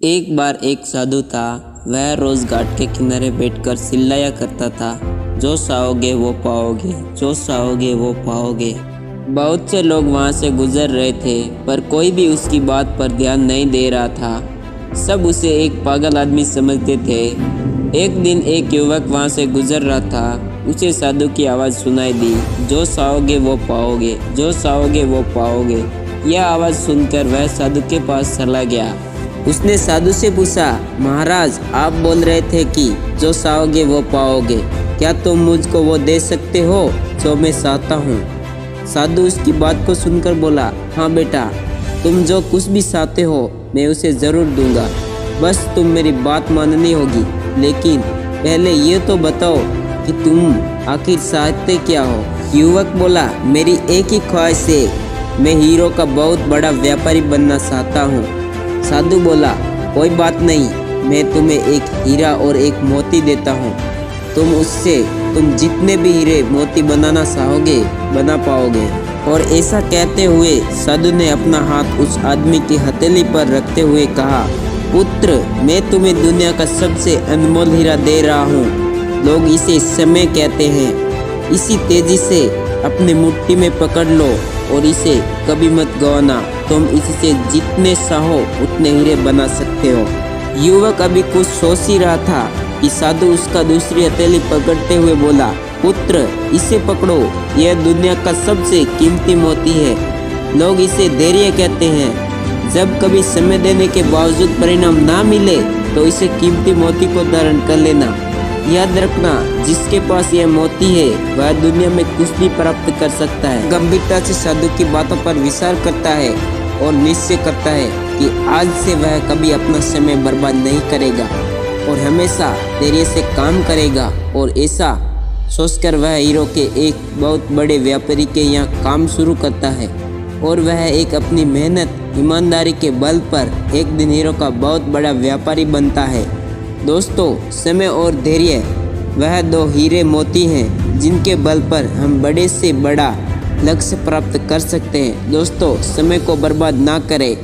एक बार एक साधु था। वह रोज घाट के किनारे बैठकर चिल्लाया करता था, जो चाहोगे वो पाओगे, जो चाहोगे वो पाओगे। बहुत से लोग वहां से गुजर रहे थे, पर कोई भी उसकी बात पर ध्यान नहीं दे रहा था। सब उसे एक पागल आदमी समझते थे। एक दिन एक युवक वहां से गुजर रहा था। उसे साधु की आवाज़ सुनाई दी, जो चाहोगे वो पाओगे, जो चाहोगे वो पाओगे। यह आवाज़ सुनकर वह साधु के पास चला गया। उसने साधु से पूछा, महाराज आप बोल रहे थे कि जो चाहोगे वो पाओगे, क्या तुम मुझको वो दे सकते हो जो मैं चाहता हूँ? साधु उसकी बात को सुनकर बोला, हाँ बेटा, तुम जो कुछ भी चाहते हो मैं उसे ज़रूर दूंगा, बस तुम मेरी बात माननी होगी। लेकिन पहले ये तो बताओ कि तुम आखिर चाहते क्या हो? युवक बोला, मेरी एक ही ख्वाहिश है, मैं हीरो का बहुत बड़ा व्यापारी बनना चाहता हूँ। साधु बोला, कोई बात नहीं, मैं तुम्हें एक हीरा और एक मोती देता हूँ। तुम जितने भी हीरे मोती बनाना चाहोगे बना पाओगे। और ऐसा कहते हुए साधु ने अपना हाथ उस आदमी की हथेली पर रखते हुए कहा, पुत्र, मैं तुम्हें दुनिया का सबसे अनमोल हीरा दे रहा हूँ। लोग इसे समय कहते हैं। इसी तेजी से अपनी मुट्ठी में पकड़ लो और इसे कभी मत गंवाना। तुम इससे जितने चाहो उतने हीरे बना सकते हो। युवक अभी कुछ सोच ही रहा था कि साधु उसका दूसरी हथेली पकड़ते हुए बोला, पुत्र, इसे पकड़ो, यह दुनिया का सबसे कीमती मोती है। लोग इसे धैर्य कहते हैं। जब कभी समय देने के बावजूद परिणाम ना मिले तो इसे कीमती मोती को धारण कर लेना। याद रखना, जिसके पास यह मोती है वह दुनिया में कुछ भी प्राप्त कर सकता है। गंभीरता से साधु की बातों पर विचार करता है और निश्चय करता है कि आज से वह कभी अपना समय बर्बाद नहीं करेगा और हमेशा धैर्य से काम करेगा। और ऐसा सोचकर वह हीरो के एक बहुत बड़े व्यापारी के यहाँ काम शुरू करता है और वह एक अपनी मेहनत ईमानदारी के बल पर एक दिन हीरो का बहुत बड़ा व्यापारी बनता है। दोस्तों, समय और धैर्य वह दो हीरे मोती हैं जिनके बल पर हम बड़े से बड़ा लक्ष्य प्राप्त कर सकते हैं। दोस्तों, समय को बर्बाद ना करें।